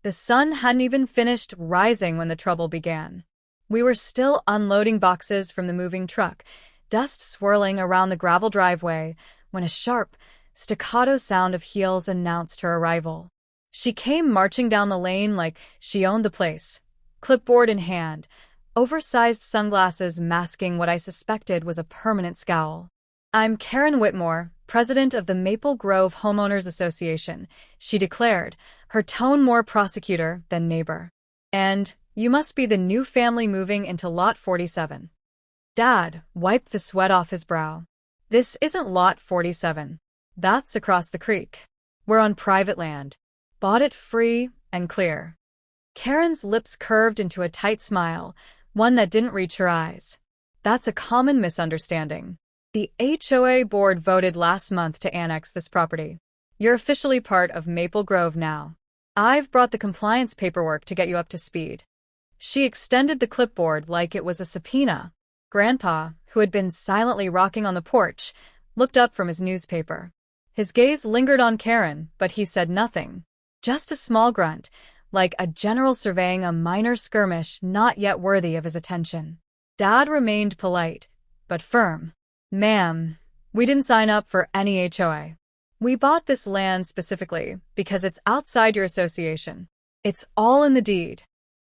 The sun hadn't even finished rising when the trouble began. We were still unloading boxes from the moving truck, dust swirling around the gravel driveway, when a sharp, staccato sound of heels announced her arrival. She came marching down the lane like she owned the place, clipboard in hand, oversized sunglasses masking what I suspected was a permanent scowl. "I'm Karen Whitmore, president of the Maple Grove Homeowners Association," she declared, her tone more prosecutor than neighbor. "And you must be the new family moving into Lot 47. Dad wiped the sweat off his brow. "This isn't Lot 47. That's across the creek. We're on private land. Bought it free and clear." Karen's lips curved into a tight smile, one that didn't reach her eyes. "That's a common misunderstanding. The HOA board voted last month to annex this property. You're officially part of Maple Grove now. I've brought the compliance paperwork to get you up to speed." She extended the clipboard like it was a subpoena. Grandpa, who had been silently rocking on the porch, looked up from his newspaper. His gaze lingered on Karen, but he said nothing. Just a small grunt, like a general surveying a minor skirmish not yet worthy of his attention. Dad remained polite, but firm. "Ma'am, we didn't sign up for any HOA. We bought this land specifically because it's outside your association. It's all in the deed."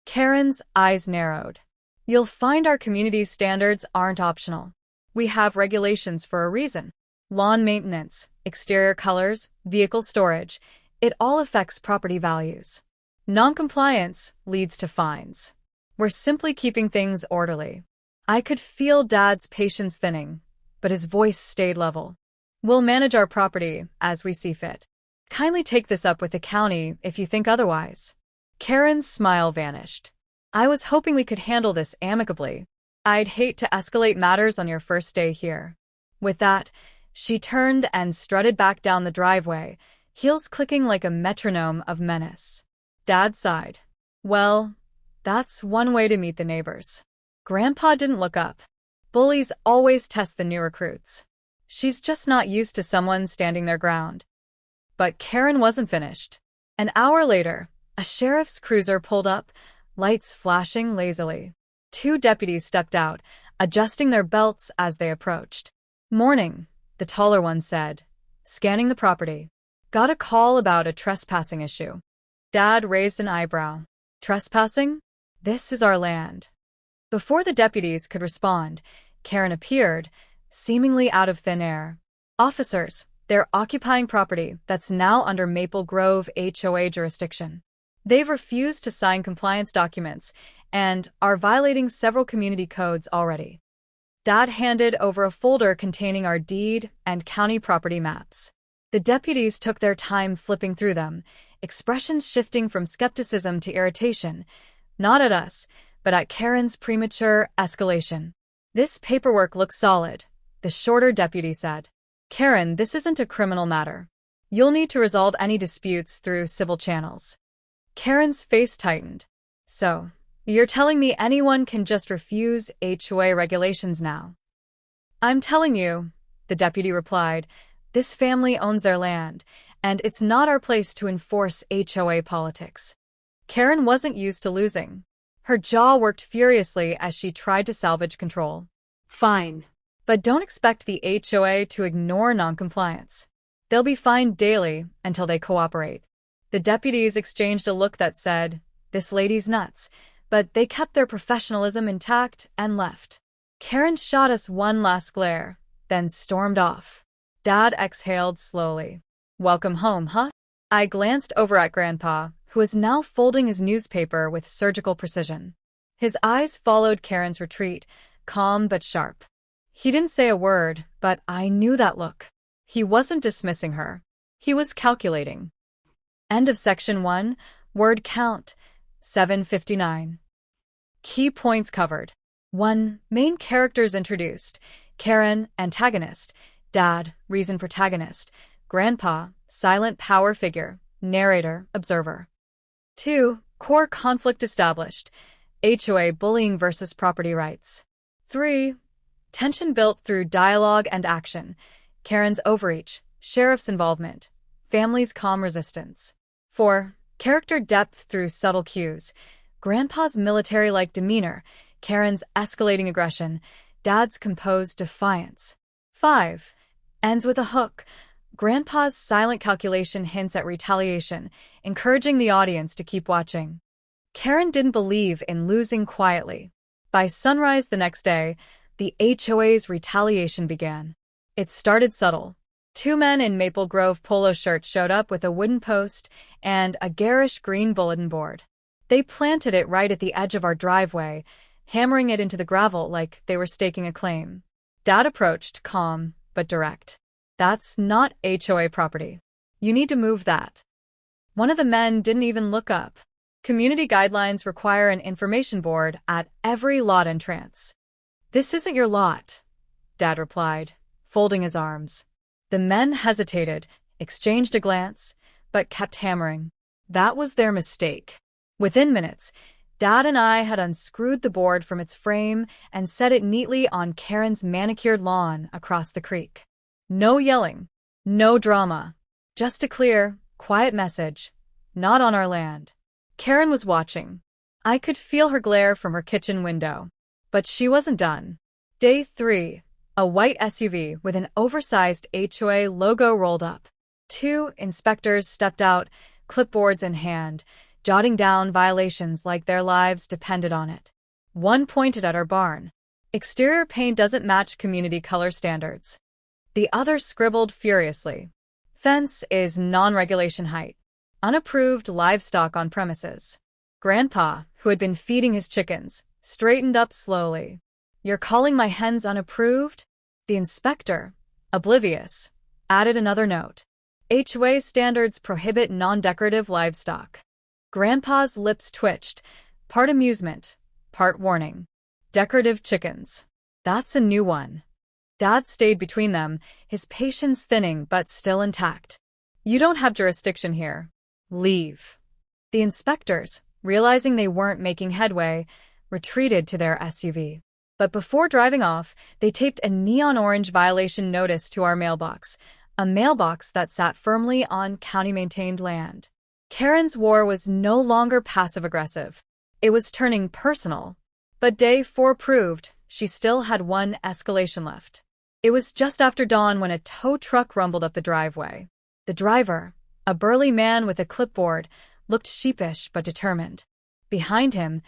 Karen's eyes narrowed. "You'll find our community's standards aren't optional. We have regulations for a reason. Lawn maintenance, exterior colors, vehicle storage, it all affects property values. Noncompliance leads to fines. We're simply keeping things orderly." I could feel Dad's patience thinning, but his voice stayed level. "We'll manage our property as we see fit. Kindly take this up with the county if you think otherwise." Karen's smile vanished. "I was hoping we could handle this amicably. I'd hate to escalate matters on your first day here." With that, she turned and strutted back down the driveway, heels clicking like a metronome of menace. Dad sighed. "Well, that's one way to meet the neighbors." Grandpa didn't look up. Bullies always test the new recruits. She's just not used to someone standing their ground. But Karen wasn't finished. An hour later, a sheriff's cruiser pulled up, lights flashing lazily. Two deputies stepped out, adjusting their belts as they approached. "Morning," the taller one said, scanning the property. "Got a call about a trespassing issue." Dad raised an eyebrow. "Trespassing? This is our land." Before the deputies could respond, Karen appeared, seemingly out of thin air. "Officers, they're occupying property that's now under Maple Grove HOA jurisdiction. They've refused to sign compliance documents and are violating several community codes already." Dad handed over a folder containing our deed and county property maps. The deputies took their time flipping through them, expressions shifting from skepticism to irritation, not at us, but at Karen's premature escalation. "This paperwork looks solid," the shorter deputy said. "Karen, this isn't a criminal matter. You'll need to resolve any disputes through civil channels." Karen's face tightened. "So, you're telling me anyone can just refuse HOA regulations now?" "I'm telling you," the deputy replied, "this family owns their land, and it's not our place to enforce HOA politics." Karen wasn't used to losing. Her jaw worked furiously as she tried to salvage control. "Fine. But don't expect the HOA to ignore noncompliance. They'll be fined daily until they cooperate." The deputies exchanged a look that said, "This lady's nuts," but they kept their professionalism intact and left. Karen shot us one last glare, then stormed off. Dad exhaled slowly. "Welcome home, huh?" I glanced over at Grandpa, who was now folding his newspaper with surgical precision. His eyes followed Karen's retreat, calm but sharp. He didn't say a word, but I knew that look. He wasn't dismissing her. He was calculating. End of section 1, word count, 759. Key points covered. 1. Main characters introduced. Karen, antagonist. Dad, reason protagonist. Grandpa, silent power figure. Narrator, observer. 2. Core conflict established. HOA bullying versus property rights. 3. Tension built through dialogue and action. Karen's overreach, sheriff's involvement, family's calm resistance. 4. Character depth through subtle cues. Grandpa's military-like demeanor, Karen's escalating aggression, Dad's composed defiance. 5. Ends with a hook. Grandpa's silent calculation hints at retaliation, encouraging the audience to keep watching. Karen didn't believe in losing quietly. By sunrise the next day, the HOA's retaliation began. It started subtle. 2 men in Maple Grove polo shirts showed up with a wooden post and a garish green bulletin board. They planted it right at the edge of our driveway, hammering it into the gravel like they were staking a claim. Dad approached, calm but direct. "That's not HOA property. You need to move that." One of the men didn't even look up. Community guidelines require an information board at every lot entrance. "This isn't your lot," Dad replied, folding his arms. The men hesitated, exchanged a glance, but kept hammering. That was their mistake. Within minutes, Dad and I had unscrewed the board from its frame and set it neatly on Karen's manicured lawn across the creek. No yelling, no drama, just a clear, quiet message, not on our land. Karen was watching. I could feel her glare from her kitchen window. But she wasn't done. Day 3, a white SUV with an oversized HOA logo rolled up. 2 inspectors stepped out, clipboards in hand, jotting down violations like their lives depended on it. One pointed at our barn. "Exterior paint doesn't match community color standards." The other scribbled furiously. "Fence is non-regulation height. Unapproved livestock on premises." Grandpa, who had been feeding his chickens, straightened up slowly. "You're calling my hens unapproved?" The inspector, oblivious, added another note. "HOA standards prohibit non-decorative livestock." Grandpa's lips twitched, part amusement, part warning. "Decorative chickens. That's a new one." Dad stayed between them, his patience thinning but still intact. "You don't have jurisdiction here. Leave." The inspectors, realizing they weren't making headway, retreated to their SUV. But before driving off, they taped a neon orange violation notice to our mailbox, a mailbox that sat firmly on county-maintained land. Karen's war was no longer passive-aggressive. It was turning personal. But day 4 proved she still had one escalation left. It was just after dawn when a tow truck rumbled up the driveway. The driver, a burly man with a clipboard, looked sheepish but determined. Behind him,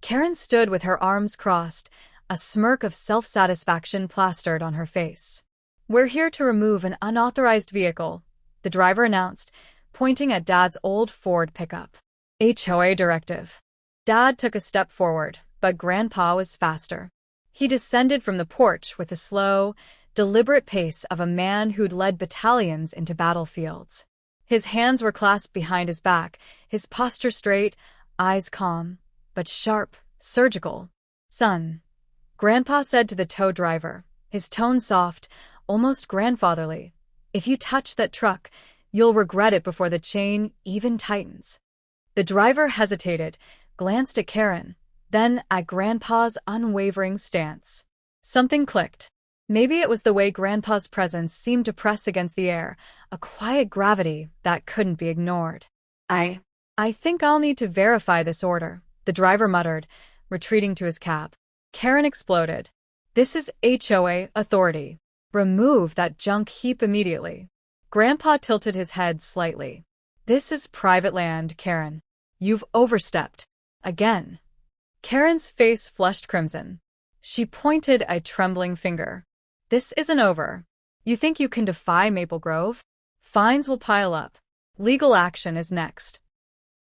Karen stood with her arms crossed, a smirk of self-satisfaction plastered on her face. "We're here to remove an unauthorized vehicle," the driver announced, pointing at Dad's old Ford pickup. "HOA directive." Dad took a step forward, but Grandpa was faster. He descended from the porch with the slow, deliberate pace of a man who'd led battalions into battlefields. His hands were clasped behind his back, his posture straight, eyes calm, but sharp, surgical. "Son," Grandpa said to the tow driver, his tone soft, almost grandfatherly, "if you touch that truck, you'll regret it before the chain even tightens." The driver hesitated, glanced at Karen, then at Grandpa's unwavering stance. Something clicked. Maybe it was the way Grandpa's presence seemed to press against the air, a quiet gravity that couldn't be ignored. I think I'll need to verify this order," the driver muttered, retreating to his cab. Karen exploded. "This is HOA authority. Remove that junk heap immediately." Grandpa tilted his head slightly. "This is private land, Karen. You've overstepped. Again." Karen's face flushed crimson. She pointed a trembling finger. "This isn't over. You think you can defy Maple Grove? Fines will pile up. Legal action is next."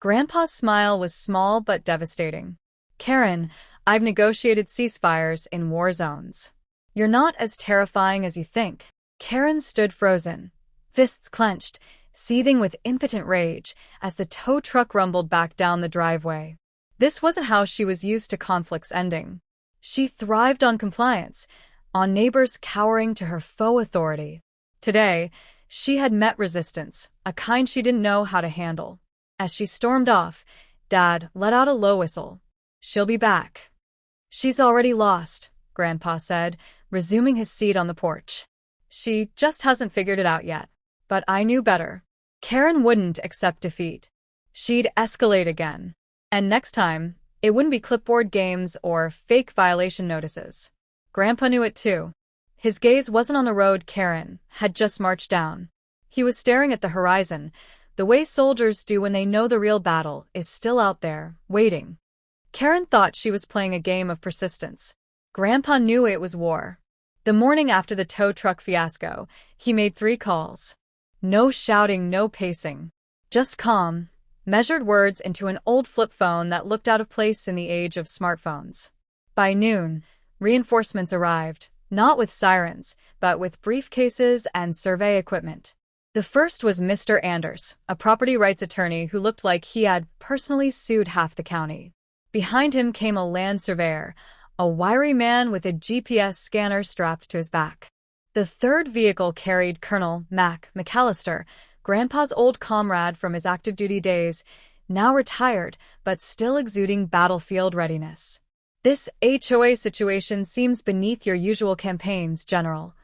Grandpa's smile was small but devastating. "Karen, I've negotiated ceasefires in war zones. You're not as terrifying as you think." Karen stood frozen, fists clenched, seething with impotent rage as the tow truck rumbled back down the driveway. This wasn't how she was used to conflicts ending. She thrived on compliance, on neighbors cowering to her faux authority. Today, she had met resistance, a kind she didn't know how to handle. As she stormed off, Dad let out a low whistle. "She'll be back." "She's already lost," Grandpa said, resuming his seat on the porch. "She just hasn't figured it out yet." But I knew better. Karen wouldn't accept defeat. She'd escalate again. And next time, it wouldn't be clipboard games or fake violation notices. Grandpa knew it too. His gaze wasn't on the road Karen had just marched down. He was staring at the horizon, the way soldiers do when they know the real battle is still out there, waiting. Karen thought she was playing a game of persistence. Grandpa knew it was war. The morning after the tow truck fiasco, he made 3 calls. No shouting, no pacing. Just calm, measured words into an old flip phone that looked out of place in the age of smartphones. By noon, reinforcements arrived, not with sirens, but with briefcases and survey equipment. The first was Mr. Anders, a property rights attorney who looked like he had personally sued half the county. Behind him came a land surveyor, a wiry man with a GPS scanner strapped to his back. The third vehicle carried Colonel Mac McAllister, Grandpa's old comrade from his active duty days, now retired but still exuding battlefield readiness. "This HOA situation seems beneath your usual campaigns, General,"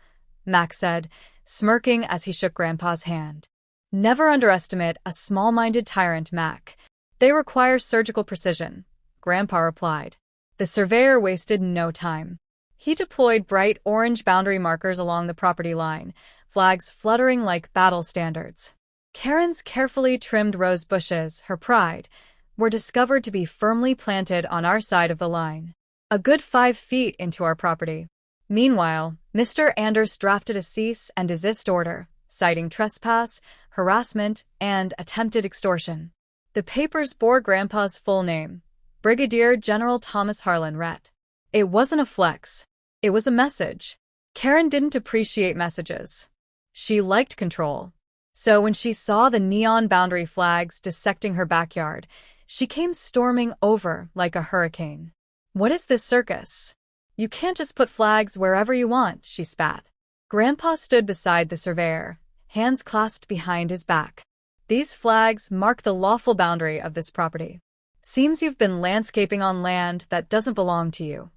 Mac said, smirking as he shook Grandpa's hand. "Never underestimate a small-minded tyrant, Mac. They require surgical precision," Grandpa replied. The surveyor wasted no time. He deployed bright orange boundary markers along the property line, flags fluttering like battle standards. Karen's carefully trimmed rose bushes, her pride, were discovered to be firmly planted on our side of the line, a good 5 feet into our property. Meanwhile, Mr. Anders drafted a cease and desist order, citing trespass, harassment, and attempted extortion. The papers bore Grandpa's full name, Brigadier General Thomas Harlan Rhett. It wasn't a flex. It was a message. Karen didn't appreciate messages. She liked control. So when she saw the neon boundary flags dissecting her backyard, she came storming over like a hurricane. "What is this circus? You can't just put flags wherever you want," she spat. Grandpa stood beside the surveyor, hands clasped behind his back. "These flags mark the lawful boundary of this property. Seems you've been landscaping on land that doesn't belong to you."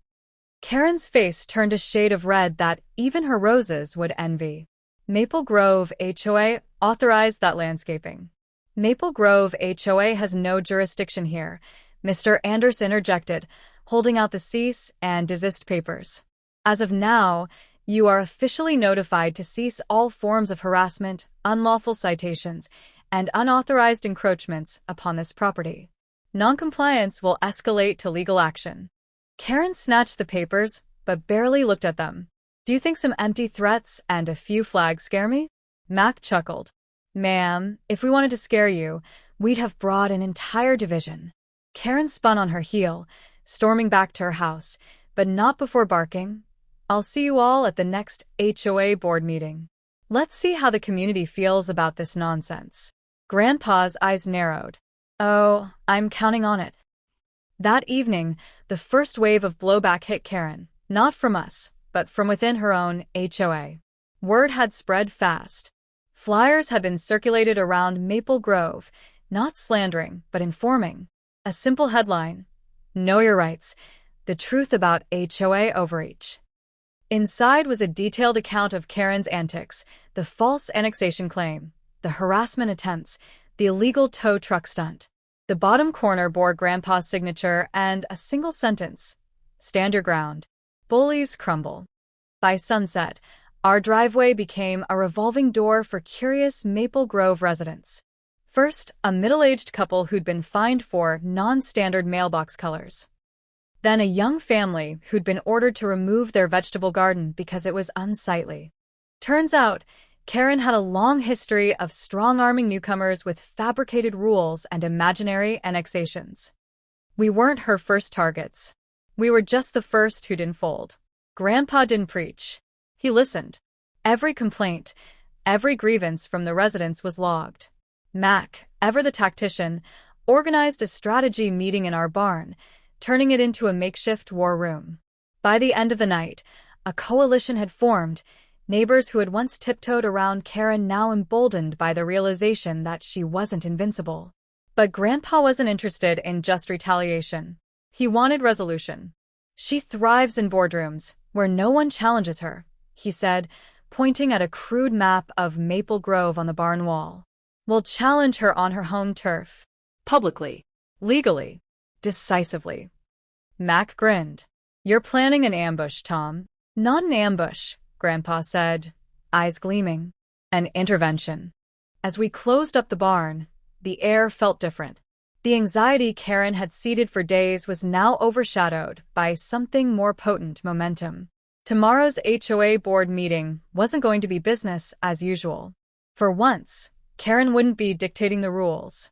Karen's face turned a shade of red that even her roses would envy. "Maple Grove HOA authorized that landscaping." "Maple Grove HOA has no jurisdiction here," Mr. Anders interjected, holding out the cease and desist papers. "As of now, you are officially notified to cease all forms of harassment, unlawful citations, and unauthorized encroachments upon this property. Noncompliance will escalate to legal action." Karen snatched the papers, but barely looked at them. "Do you think some empty threats and a few flags scare me?" Mac chuckled. "Ma'am, if we wanted to scare you, we'd have brought an entire division." Karen spun on her heel, storming back to her house, but not before barking, "I'll see you all at the next HOA board meeting. Let's see how the community feels about this nonsense." Grandpa's eyes narrowed. "Oh, I'm counting on it." That evening, the first wave of blowback hit Karen, not from us, but from within her own HOA. Word had spread fast. Flyers had been circulated around Maple Grove, not slandering, but informing. A simple headline: "Know Your Rights, the truth about HOA overreach." Inside was a detailed account of Karen's antics, the false annexation claim, the harassment attempts, the illegal tow truck stunt. The bottom corner bore Grandpa's signature and a single sentence: "Stand your ground. Bullies crumble." By sunset, our driveway became a revolving door for curious Maple Grove residents. First, a middle-aged couple who'd been fined for non-standard mailbox colors. Then a young family who'd been ordered to remove their vegetable garden because it was unsightly. Turns out, Karen had a long history of strong-arming newcomers with fabricated rules and imaginary annexations. We weren't her first targets. We were just the first who didn't fold. Grandpa didn't preach. He listened. Every complaint, every grievance from the residents was logged. Mac, ever the tactician, organized a strategy meeting in our barn, turning it into a makeshift war room. By the end of the night, a coalition had formed, neighbors who had once tiptoed around Karen now emboldened by the realization that she wasn't invincible. But Grandpa wasn't interested in just retaliation. He wanted resolution. "She thrives in boardrooms, where no one challenges her," he said, pointing at a crude map of Maple Grove on the barn wall. "We'll challenge her on her home turf." Publicly. Legally. Decisively. Mac grinned. You're planning an ambush, Tom. Not an ambush, Grandpa said, eyes gleaming. An intervention. As we closed up the barn, the air felt different. The anxiety Karen had seeded for days was now overshadowed by something more potent momentum. Tomorrow's HOA board meeting wasn't going to be business as usual. For once, Karen wouldn't be dictating the rules.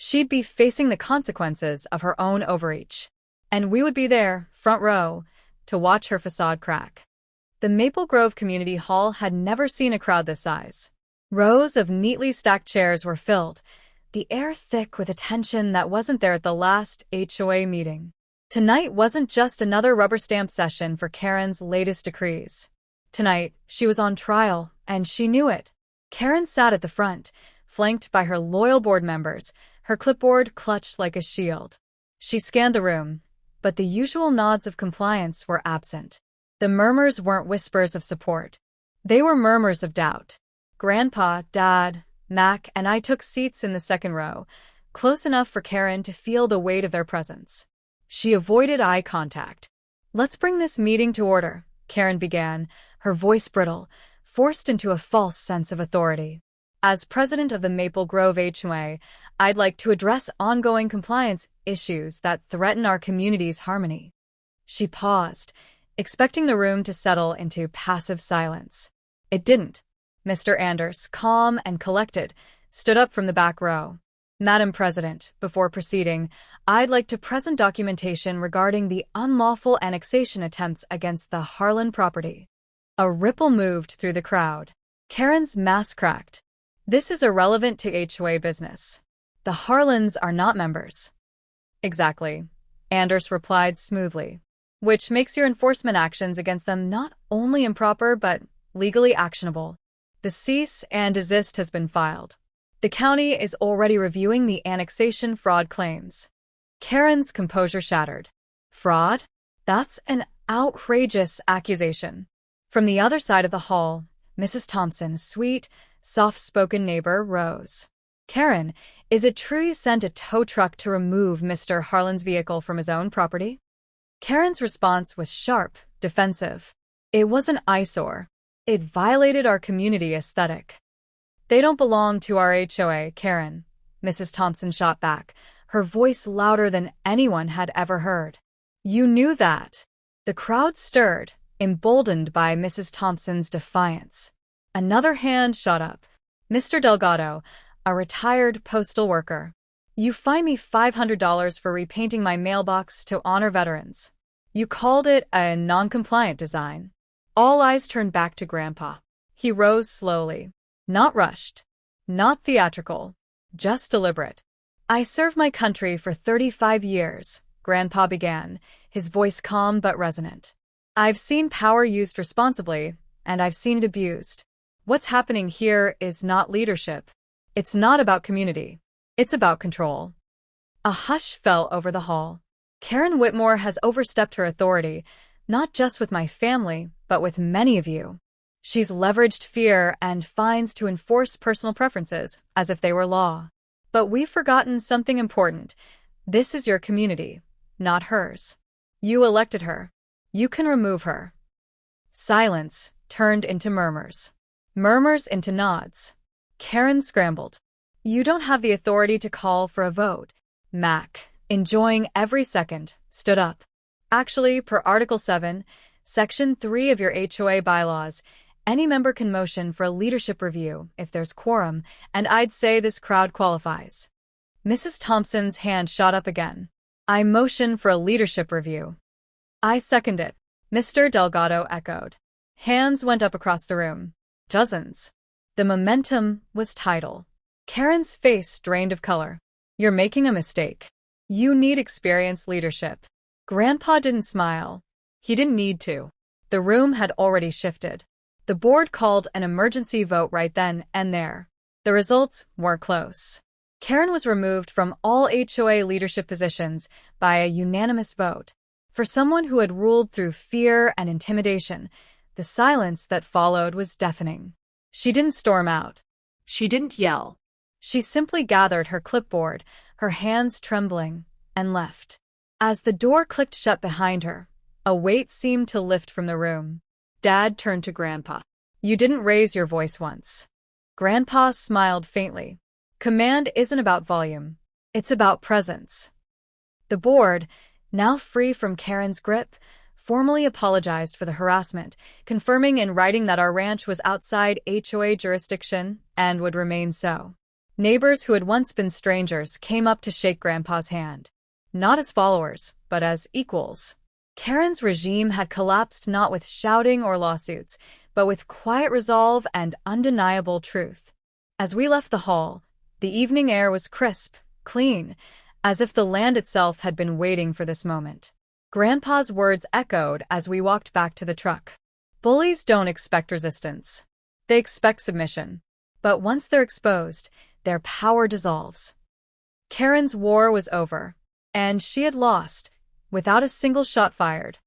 She'd be facing the consequences of her own overreach. And we would be there, front row, to watch her facade crack. The Maple Grove Community Hall had never seen a crowd this size. Rows of neatly stacked chairs were filled, the air thick with a tension that wasn't there at the last HOA meeting. Tonight wasn't just another rubber stamp session for Karen's latest decrees. Tonight, she was on trial, and she knew it. Karen sat at the front, flanked by her loyal board members, her clipboard clutched like a shield. She scanned the room, but the usual nods of compliance were absent. The murmurs weren't whispers of support. They were murmurs of doubt. Grandpa, Dad, Mac, and I took seats in the second row, close enough for Karen to feel the weight of their presence. She avoided eye contact. Let's bring this meeting to order, Karen began, her voice brittle, forced into a false sense of authority. As president of the Maple Grove HOA, I'd like to address ongoing compliance issues that threaten our community's harmony. She paused, expecting the room to settle into passive silence. It didn't. Mr. Anders, calm and collected, stood up from the back row. Madam President, before proceeding, I'd like to present documentation regarding the unlawful annexation attempts against the Harlan property. A ripple moved through the crowd. Karen's mask cracked. This is irrelevant to HOA business. The Harlans are not members. Exactly, Anders replied smoothly. Which makes your enforcement actions against them not only improper but legally actionable. The cease and desist has been filed. The county is already reviewing the annexation fraud claims. Karen's composure shattered. Fraud? That's an outrageous accusation. From the other side of the hall, Mrs. Thompson's sweet, soft-spoken neighbor rose. Karen, is it true you sent a tow truck to remove Mr. Harlan's vehicle from his own property? Karen's response was sharp, defensive. It was an eyesore. It violated our community aesthetic. They don't belong to our HOA, Karen, Mrs. Thompson shot back, her voice louder than anyone had ever heard. You knew that. The crowd stirred, emboldened by Mrs. Thompson's defiance. Another hand shot up. Mr. Delgado, a retired postal worker. You fined me $500 for repainting my mailbox to honor veterans. You called it a non-compliant design. All eyes turned back to Grandpa. He rose slowly. Not rushed. Not theatrical. Just deliberate. I served my country for 35 years, Grandpa began, his voice calm but resonant. I've seen power used responsibly, and I've seen it abused. What's happening here is not leadership. It's not about community. It's about control. A hush fell over the hall. Karen Whitmore has overstepped her authority, not just with my family, but with many of you. She's leveraged fear and fines to enforce personal preferences, as if they were law. But we've forgotten something important. This is your community, not hers. You elected her. You can remove her. Silence turned into murmurs. Murmurs into nods. Karen scrambled. You don't have the authority to call for a vote. Mac, enjoying every second, stood up. Actually, per Article 7, Section 3 of your HOA bylaws, any member can motion for a leadership review if there's quorum, and I'd say this crowd qualifies. Mrs. Thompson's hand shot up again. I motion for a leadership review. I second it, Mr. Delgado echoed. Hands went up across the room. Dozens. The momentum was tidal. Karen's face drained of color. You're making a mistake. You need experienced leadership. Grandpa didn't smile. He didn't need to. The room had already shifted. The board called an emergency vote right then and there. The results weren't close. Karen was removed from all HOA leadership positions by a unanimous vote. For someone who had ruled through fear and intimidation, the silence that followed was deafening. She didn't storm out. She didn't yell. She simply gathered her clipboard, her hands trembling, and left. As the door clicked shut behind her, a weight seemed to lift from the room. Dad turned to Grandpa. "You didn't raise your voice once." Grandpa smiled faintly. "Command isn't about volume. It's about presence." The board, now free from Karen's grip, formally apologized for the harassment, confirming in writing that our ranch was outside HOA jurisdiction and would remain so. Neighbors who had once been strangers came up to shake Grandpa's hand, not as followers, but as equals. Karen's regime had collapsed not with shouting or lawsuits, but with quiet resolve and undeniable truth. As we left the hall, the evening air was crisp, clean, as if the land itself had been waiting for this moment. Grandpa's words echoed as we walked back to the truck. Bullies don't expect resistance. They expect submission. But once they're exposed, their power dissolves. Karen's war was over, and she had lost, without a single shot fired.